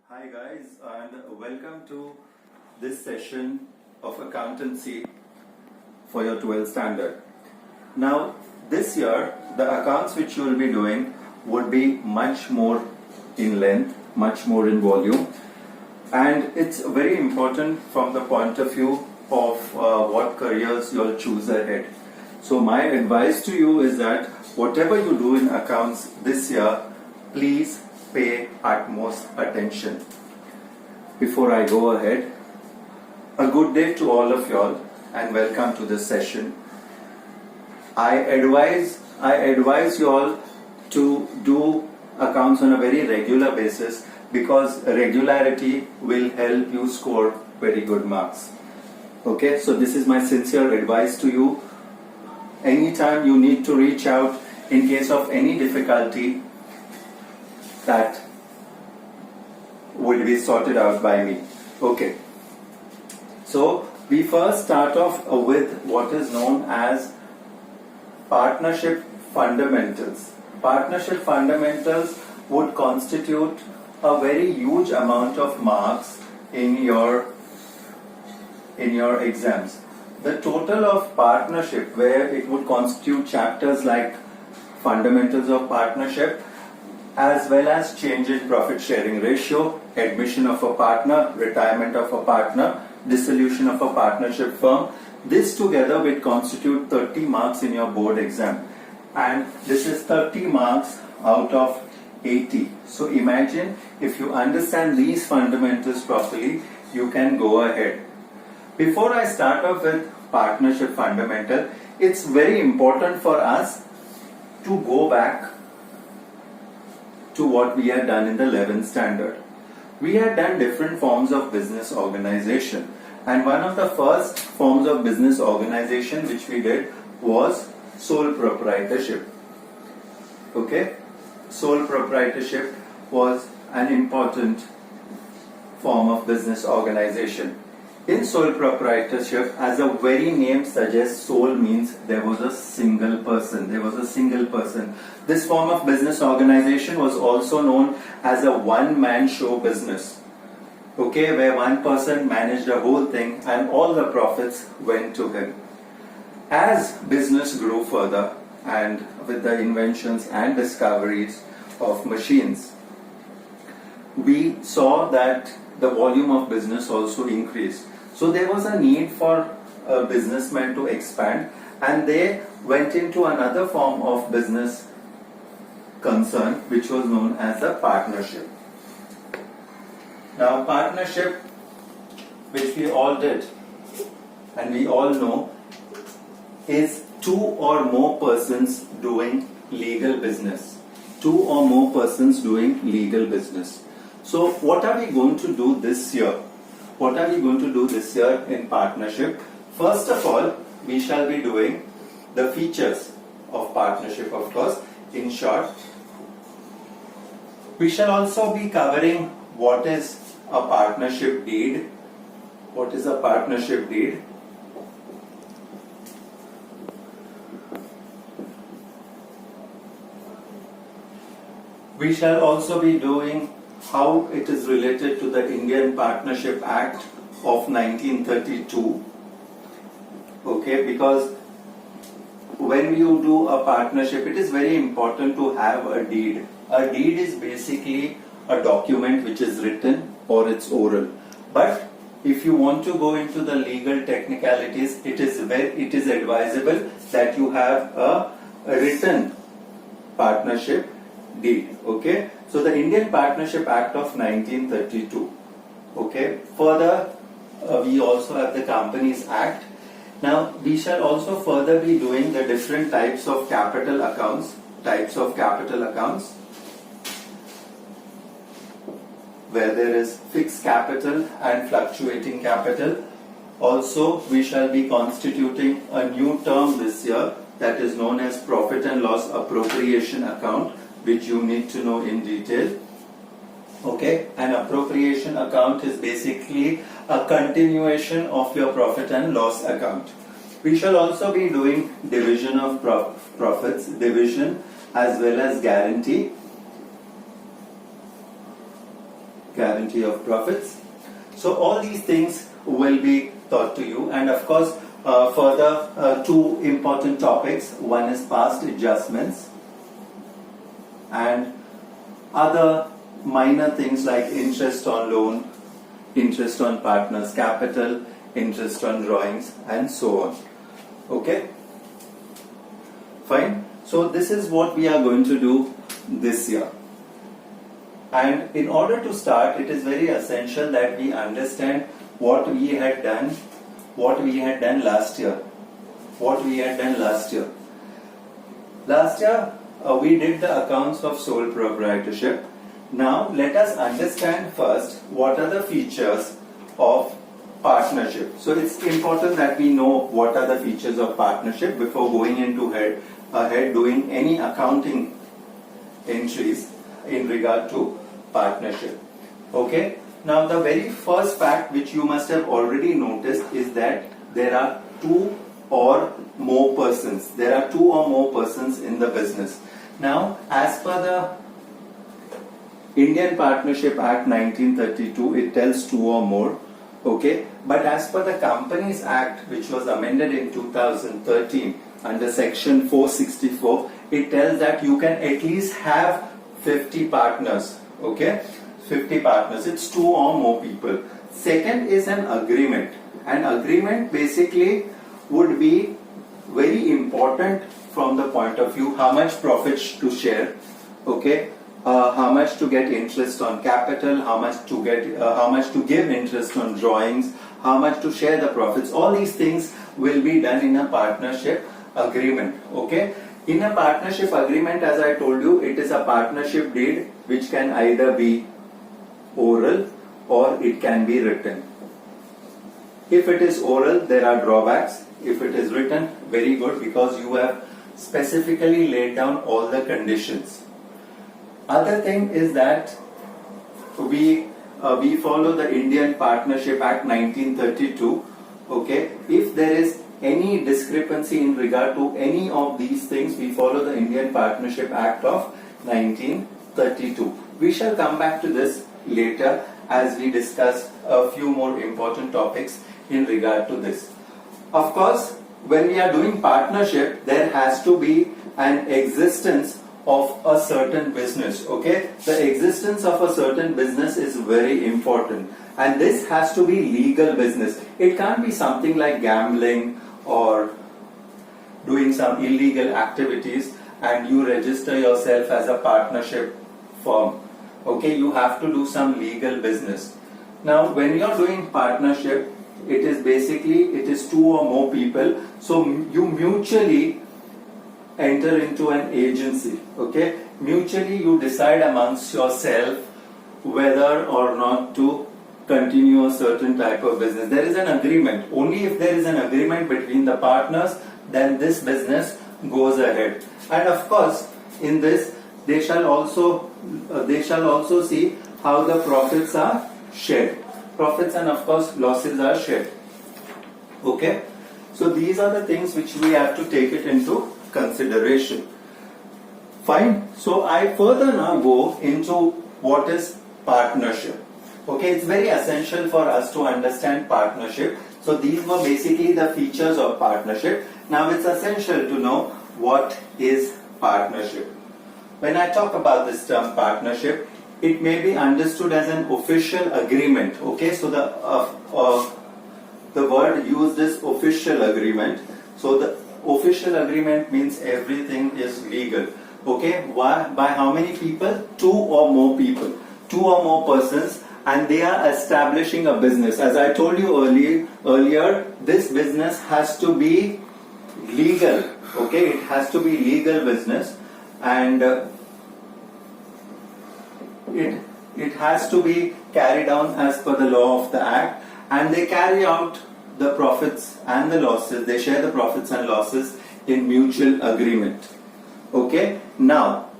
Hi guys, and welcome to this session of accountancy for your 12th standard. Now this year the accounts which you will be doing would be much more in length, much more in volume, and it's very important from the point of view of what careers you'll choose ahead. So my advice to you is that whatever you do in accounts this year, please pay utmost attention. Before I go ahead, a good day to all of y'all and welcome to this session. I advise you all to do accounts on a very regular basis because regularity will help you score very good marks. Okay, so this is my sincere advice to you. Anytime you need to reach out in case of any difficulty, that will be sorted out by me. Okay. So we first start off with what is known as partnership fundamentals. Partnership fundamentals would constitute a very huge amount of marks in your exams. The total of partnership, where it would constitute chapters like fundamentals of partnership, as well as change in profit sharing ratio, admission of a partner, retirement of a partner, dissolution of a partnership firm. This together will constitute 30 marks in your board exam. And this is 30 marks out of 80. So imagine if you understand these fundamentals properly, you can go ahead. Before I start off with partnership fundamental, it's very important for us to go back to what we had done in the 11th standard. We had done different forms of business organization, and one of the first forms of business organization which we did was sole proprietorship. Okay, sole proprietorship was an important form of business organization. In sole proprietorship, as the very name suggests, sole means there was a single person. This form of business organization was also known as a one-man show business. Okay, where one person managed the whole thing and all the profits went to him. As business grew further and with the inventions and discoveries of machines, we saw that the volume of business also increased. So there was a need for businessmen to expand, and they went into another form of business concern which was known as a partnership. Now partnership, which we all did and we all know, is two or more persons doing legal business. Two or more persons doing legal business. So what are we going to do this year? What are we going to do this year in partnership? First of all, we shall be doing the features of partnership, of course, in short. We shall also be covering what is a partnership deed. What is a partnership deed? We shall also be doing how it is related to the Indian Partnership Act of 1932. Okay, because when you do a partnership, it is very important to have a deed. A deed is basically a document which is written or it's oral. But if you want to go into the legal technicalities, it is advisable that you have a written partnership deed. Okay, so the Indian Partnership Act of 1932. Okay, further we also have the Companies Act. Now we shall also further be doing the different types of capital accounts. Where there is fixed capital and fluctuating capital. Also we shall be constituting a new term this year that is known as profit and loss appropriation account, which you need to know in detail. Okay, an appropriation account is basically a continuation of your profit and loss account. We shall also be doing division of profits, division as well as guarantee. guarantee of profits. So all these things will be taught to you, and of course further two important topics. One is past adjustments and other minor things like interest on loan, interest on partners' capital, interest on drawings, and so on. Okay? Fine. So this is what we are going to do this year. And in order to start, it is very essential that we understand what we had done last year. Last year, we did the accounts of sole proprietorship. Now, let us understand first what are the features of partnership. So, it's important that we know what are the features of partnership before going into ahead doing any accounting entries in regard to partnership. Okay. Now, the very first fact which you must have already noticed is that there are two or more persons. There are two or more persons in the business. Now, as per the Indian Partnership Act 1932, it tells two or more. Okay, but as per the Companies Act, which was amended in 2013 under Section 464, it tells that you can at least have 50 partners. Okay, 50 partners. It's two or more people. Second is an agreement. An agreement basically would be very important from the point of view how much profits to share. Okay. How much to get interest on capital, how much to give interest on drawings, how much to share the profits. All these things will be done in a partnership agreement. Okay. In a partnership agreement, as I told you, it is a partnership deed which can either be oral or it can be written. If it is oral, there are drawbacks. If it is written, very good, because you have specifically laid down all the conditions. Other thing is that we follow the Indian Partnership Act 1932. Okay, if there is any discrepancy in regard to any of these things, we follow the Indian Partnership Act of 1932. We shall come back to this later as we discuss a few more important topics in regard to this. Of course, when we are doing partnership, there has to be an existence of a certain business. Okay, the existence of a certain business is very important, and this has to be legal business. It can't be something like gambling or doing some illegal activities and you register yourself as a partnership firm. Okay, you have to do some legal business. Now, when you're doing partnership, it is two or more people, so you mutually enter into an agency. Okay, mutually you decide amongst yourself whether or not to continue a certain type of business. There is an agreement. Only if there is an agreement between the partners, then this business goes ahead. And of course, in this they shall also see how the profits are shared. Profits and of course losses are shared. Okay, so these are the things which we have to take it into consideration. Fine. So I further now go into what is partnership. Okay, it's very essential for us to understand partnership. So these were basically the features of partnership. Now it's essential to know what is partnership. When I talk about this term partnership, it may be understood as an official agreement. Okay, so the word used is official agreement. So the official agreement means everything is legal. Okay, by how many people? Two or more people, two or more persons, and they are establishing a business. As I told you earlier, this business has to be legal. Okay, it has to be legal business, and it has to be carried on as per the law of the Act, and they carry out the profits and the losses. They share the profits and losses in mutual agreement. Okay, now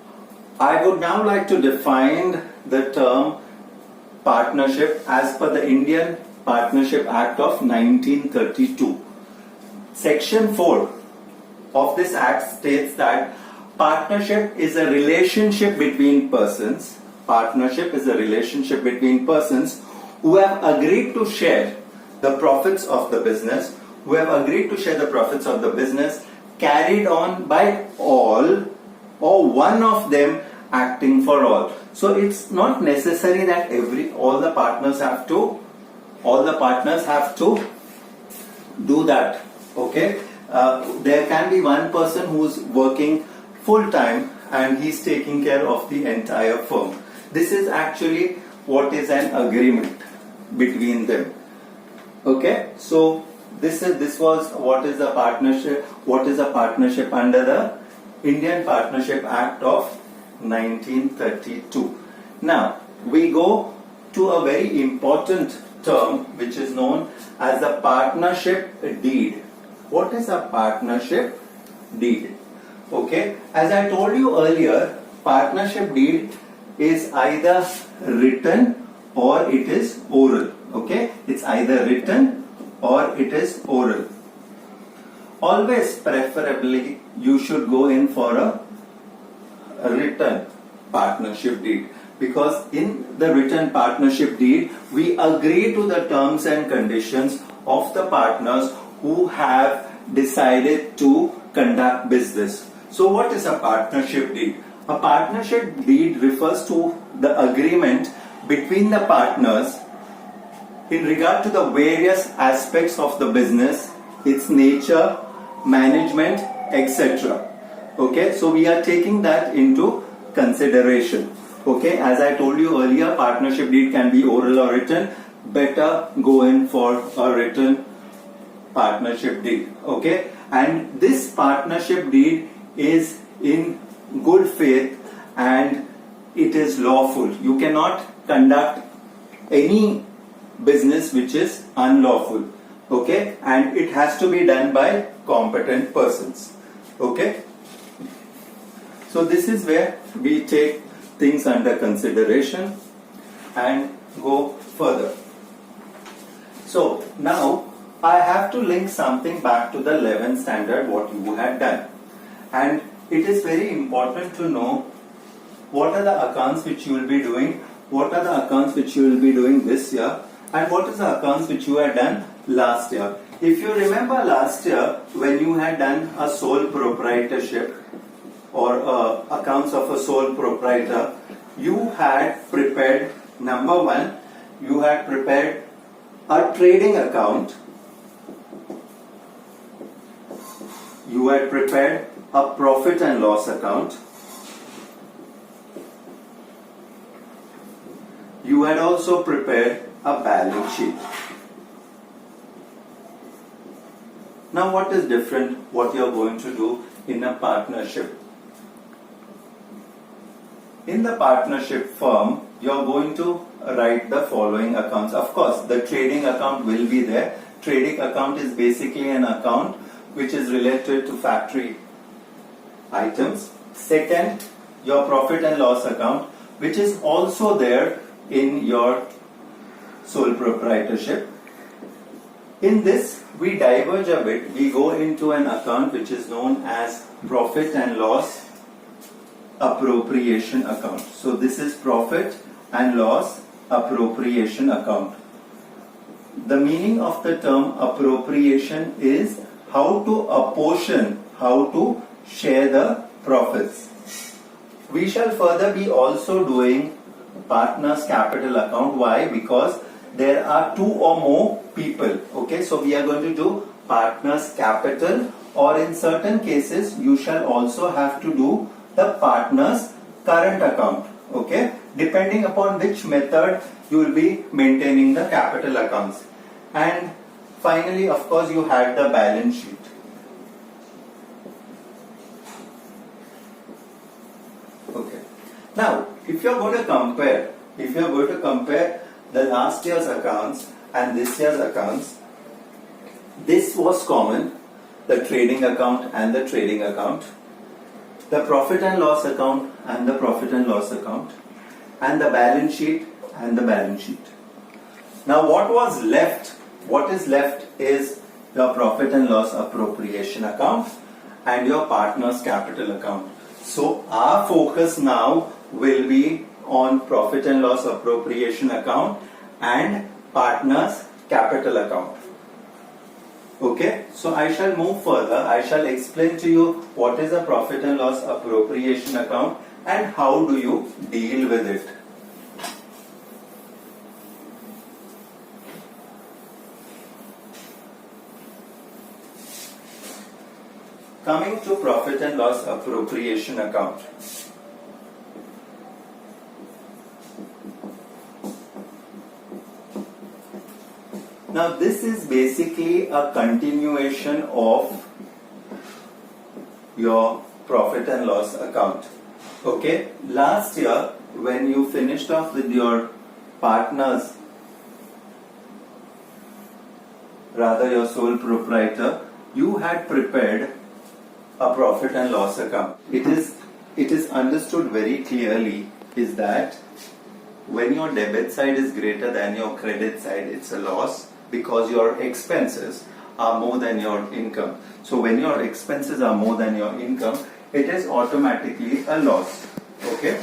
I would now like to define the term partnership as per the Indian Partnership Act of 1932. Section 4 of this act states that partnership is a relationship between persons partnership is a relationship between persons who have agreed to share the profits of the business, carried on by all or one of them acting for all. So it's not necessary that all the partners have to do that. Okay, there can be one person who's working full time and he's taking care of the entire firm. This is actually what is an agreement between them. Okay, so this was what is a partnership. What is a partnership under the Indian Partnership Act of 1932. Now we go to a very important term which is known as the partnership deed. What is a partnership deed? Okay, as I told you earlier, partnership deed is either written or it is oral. Okay, it's either written or it is oral. Always, preferably, you should go in for a written partnership deed, because in the written partnership deed we agree to the terms and conditions of the partners who have decided to conduct business. So what is a partnership deed? A partnership deed refers to the agreement between the partners in regard to the various aspects of the business, its nature, management, etc. Okay, so we are taking that into consideration. Okay, as I told you earlier, partnership deed can be oral or written. Better go in for a written partnership deed. Okay, and this partnership deed is in good faith and it is lawful. You cannot conduct any business which is unlawful. Okay, and it has to be done by competent persons. Okay, so this is where we take things under consideration and go further. So now I have to link something back to the 11th standard what you had done, and it is very important to know what are the accounts which you will be doing, what are the accounts which you will be doing this year, and what is the accounts which you had done last year. If you remember last year when you had done a sole proprietorship or accounts of a sole proprietor, you had prepared, number one, you had prepared a trading account, you had prepared a profit and loss account, you had also prepared a balance sheet. Now what is different what you are going to do in a partnership? In the partnership firm, you are going to write the following accounts. Of course, the trading account will be there. Trading account is basically an account which is related to factory items. Second, your profit and loss account, which is also there in your sole proprietorship. In this, we diverge a bit. We go into an account which is known as profit and loss appropriation account. So this is profit and loss appropriation account. The meaning of the term appropriation is how to apportion, how to share the profits. We shall further be also doing partners capital account. Why? Because there are two or more people. Okay, so we are going to do partners capital, or in certain cases you shall also have to do the partners current account. Okay, depending upon which method you will be maintaining the capital accounts. And finally, of course, you had the balance sheet. Okay, now if you are going to compare the last year's accounts and this year's accounts, this was common, the trading account and the trading account, the profit and loss account and the profit and loss account, and the balance sheet and the balance sheet. Now what was left, what is left is your profit and loss appropriation account and your partner's capital account. So our focus now will be on profit and loss appropriation account and partners capital account. Okay, so I shall move further. I shall explain to you what is a profit and loss appropriation account and how do you deal with it. Coming to profit and loss appropriation account. Now this is basically a continuation of your profit and loss account. Okay, last year when you finished off with your partners, rather your sole proprietor, you had prepared a profit and loss account. It is understood very clearly is that when your debit side is greater than your credit side, it's a loss because your expenses are more than your income. So when your expenses are more than your income, it is automatically a loss. Okay.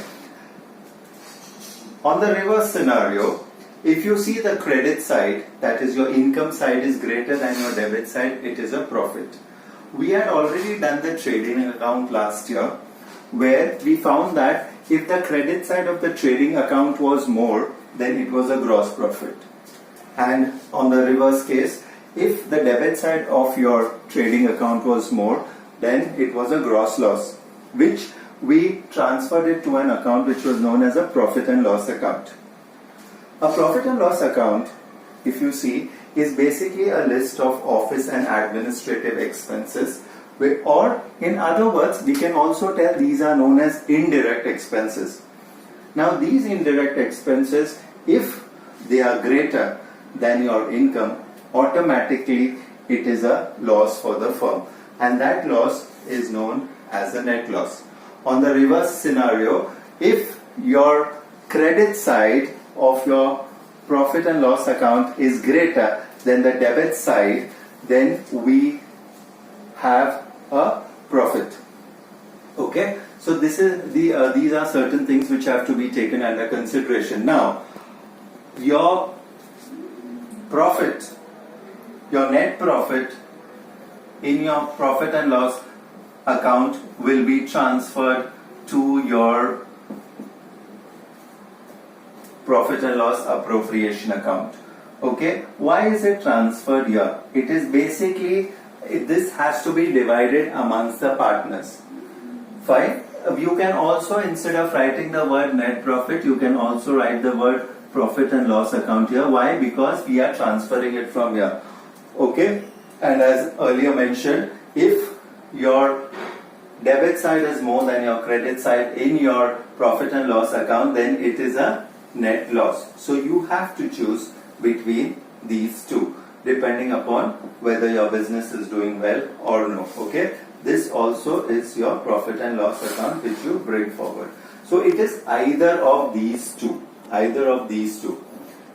On the reverse scenario, if you see the credit side, that is your income side is greater than your debit side, it is a profit. We had already done the trading account last year where we found that if the credit side of the trading account was more, then it was a gross profit. And on the reverse case, if the debit side of your trading account was more, then it was a gross loss, which we transferred it to an account which was known as a profit and loss account. A profit and loss account, if you see, is basically a list of office and administrative expenses, or in other words, we can also tell these are known as indirect expenses. Now these indirect expenses, if they are greater than your income, automatically it is a loss for the firm, and that loss is known as a net loss. On the reverse scenario, if your credit side of your profit and loss account is greater than the debit side, then we have a profit. Okay, so this is these are certain things which have to be taken under consideration. Now, your profit, your net profit in your profit and loss account will be transferred to your profit and loss appropriation account. Okay, why is it transferred here? It is basically, this has to be divided amongst the partners. Fine. You can also, instead of writing the word net profit, you can also write the word profit and loss account here. Why? Because we are transferring it from here. Okay, and as earlier mentioned, if your debit side is more than your credit side in your profit and loss account, then it is a net loss. So you have to choose between these two depending upon whether your business is doing well or no. Okay, this also is your profit and loss account which you bring forward. So it is either of these two.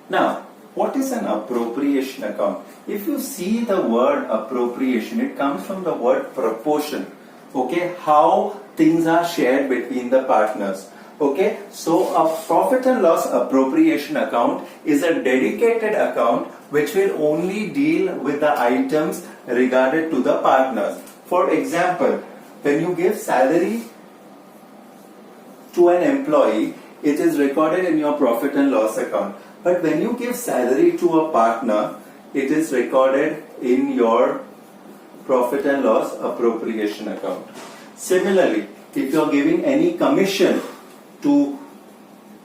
Now, what is an appropriation account? If you see the word appropriation, it comes from the word proportion. Okay, how things are shared between the partners. Okay, so a profit and loss appropriation account is a dedicated account which will only deal with the items regarded to the partners. For example, when you give salary to an employee, it is recorded in your profit and loss account. But when you give salary to a partner, it is recorded in your profit and loss appropriation account. Similarly, if you are giving any commission to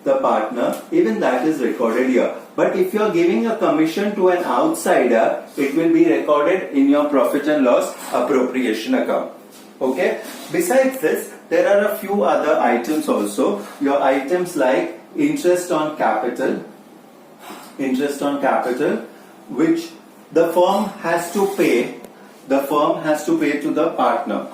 the partner, even that is recorded here. But if you are giving a commission to an outsider, it will be recorded in your profit and loss appropriation account. Okay. Besides this, there are a few other items also. Your items like interest on capital, which the firm has to pay. The firm has to pay to the partner.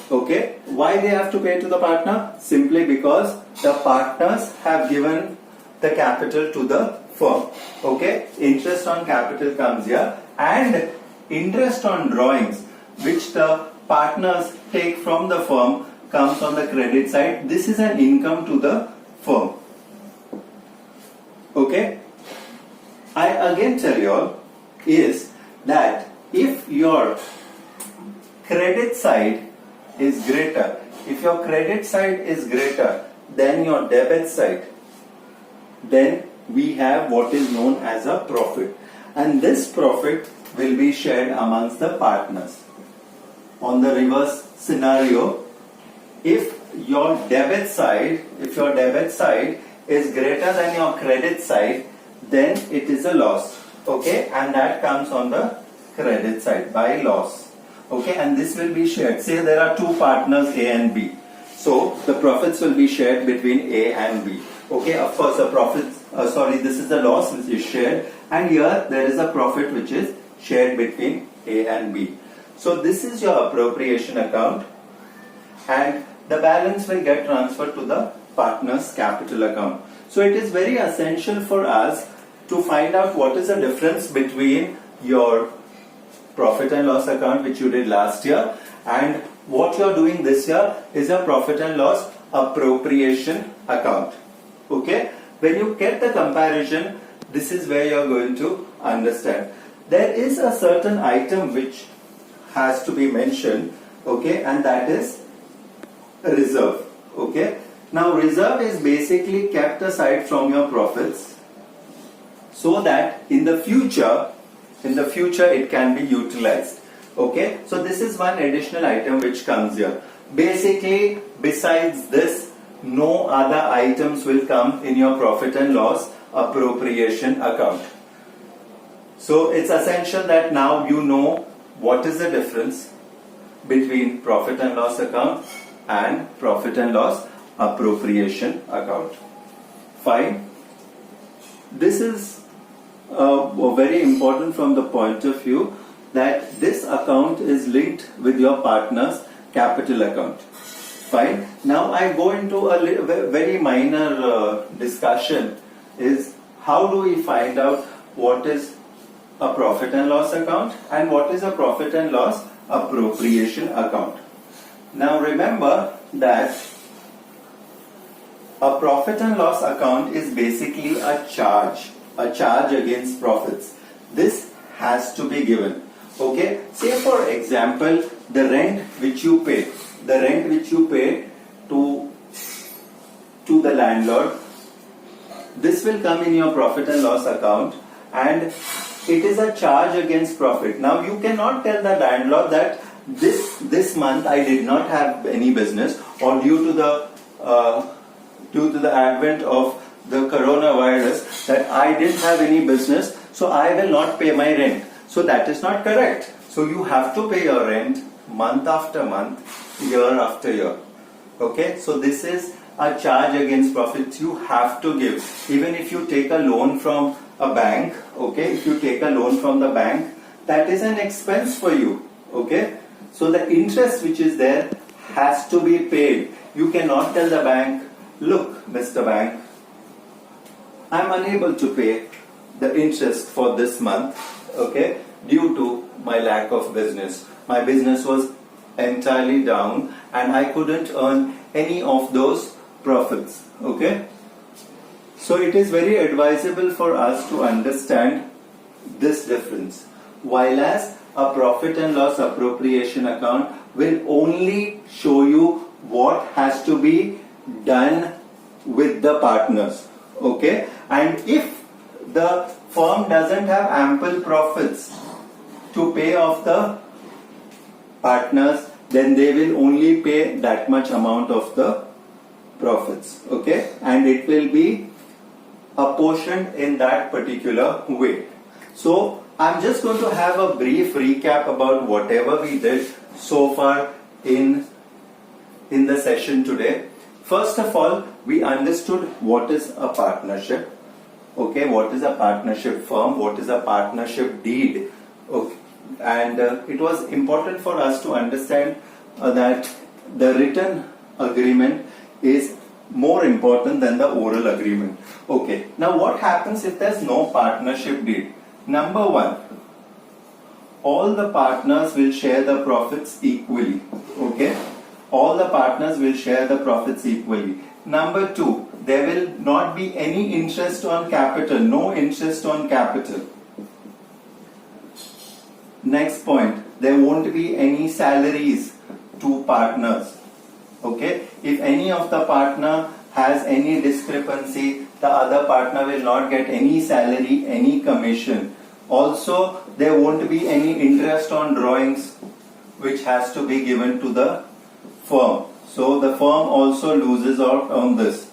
Okay. Why they have to pay to the partner? Simply because the partners have given the capital to the firm. Okay. Interest on capital comes here, and interest on drawings which the partners take from the firm comes on the credit side. This is an income to the firm. Okay? I again tell you all is that if your credit side is greater, if your credit side is greater than your debit side, then we have what is known as a profit, and this profit will be shared amongst the partners. On the reverse scenario, if your debit side is greater than your credit side, then it is a loss. Okay, and that comes on the credit side by loss. Okay, and this will be shared. Say there are two partners A and B, so the profits will be shared between A and B. Okay, of course the profits, this is the loss which is shared, and here there is a profit which is shared between A and B. So this is your appropriation account, and the balance will get transferred to the partner's capital account. So it is very essential for us to find out what is the difference between your profit and loss account which you did last year and what you are doing this year is a profit and loss appropriation account. Okay, when you get the comparison, this is where you are going to understand. There is a certain item which has to be mentioned, okay, and that is reserve. Okay, now reserve is basically kept aside from your profits so that in the future it can be utilized. Okay, so this is one additional item which comes here. Basically, besides this, no other items will come in your profit and loss appropriation account. So it's essential that now you know what is the difference between profit and loss account and profit and loss appropriation account. Fine. This is very important from the point of view that this account is linked with your partner's capital account. Fine. Now I go into a very minor discussion is how do we find out what is a profit and loss account and what is a profit and loss appropriation account. Now remember that a profit and loss account is basically a charge against profits. This has to be given. Okay, say for example the rent which you pay to the landlord, this will come in your profit and loss account and it is a charge against profit. Now you cannot tell the landlord that this month I did not have any business, or due to the advent of the coronavirus that I didn't have any business, so I will not pay my rent. So that is not correct. So you have to pay your rent month after month, year after year. Okay, so this is a charge against profits you have to give. Even if you take a loan from a bank, okay, if you take a loan from the bank, that is an expense for you. Okay, so the interest which is there has to be paid. You cannot tell the bank, look, Mr. Bank, I am unable to pay the interest for this month, okay, due to my lack of business. My business was entirely down and I couldn't earn any of those profits. Okay, so it is very advisable for us to understand this difference. While as a profit and loss appropriation account will only show you what has to be done with the partners. Okay, and if the firm doesn't have ample profits to pay off the partners, then they will only pay that much amount of the profits. Okay, and it will be apportioned in that particular way. So I'm just going to have a brief recap about whatever we did so far in the session today. First of all, we understood what is a partnership. Okay, what is a partnership firm? What is a partnership deed? Okay, and it was important for us to understand that the written agreement is more important than the oral agreement. Okay, now what happens if there's no partnership deed? Number one, all the partners will share the profits equally. Okay, all the partners will share the profits equally. Number two, there will not be any interest on capital, no interest on capital. Next point, there won't be any salaries to partners. Okay, if any of the partner has any discrepancy, the other partner will not get any salary, any commission. Also, there won't be any interest on drawings which has to be given to the firm. So the firm also loses out on this.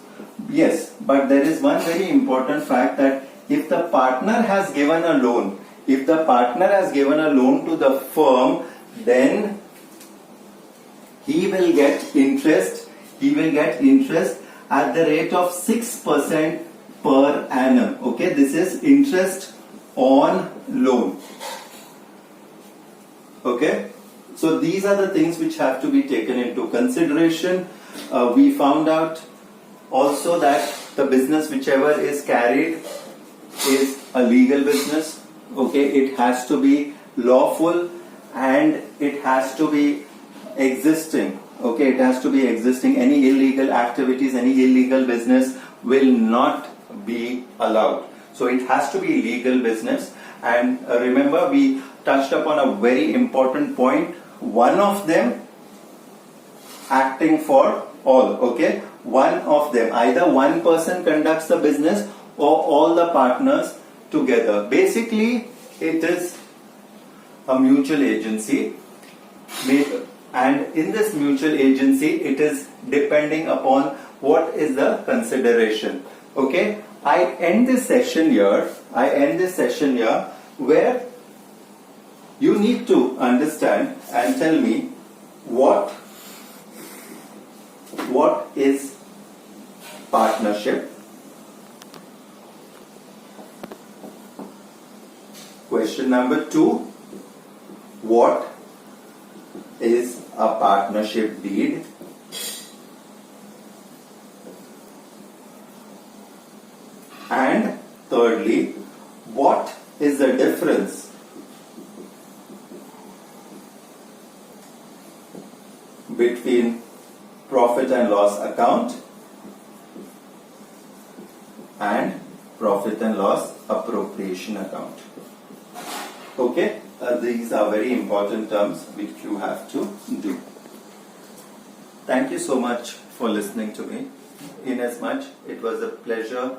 Yes, but there is one very important fact that if the partner has given a loan, if the partner has given a loan to the firm, then he will get interest. He will get interest at the rate of 6% per annum. Okay, this is interest on loan. Okay, so these are the things which have to be taken into consideration. We found out also that the business whichever is carried is a legal business. Okay, it has to be lawful and it has to be existing. Okay, it has to be existing. Any illegal activities, any illegal business will not be allowed. So it has to be legal business. And remember, we touched upon a very important point. One of them acting for all. Okay, one of them. Either one person conducts the business or all the partners together. Basically, it is a mutual agency. And in this mutual agency, it is depending upon what is the consideration. Okay, I end this session here. Where you need to understand and tell me what is partnership. Question number 2. What is a partnership deed? And thirdly, what is the difference between profit and loss account and profit and loss appropriation account? Okay, these are very important terms which you have to do. Thank you so much for listening to me. Inasmuch it was a pleasure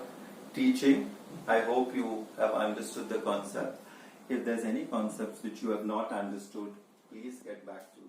teaching, I hope you have understood the concept. If there's any concepts which you have not understood, please get back to me.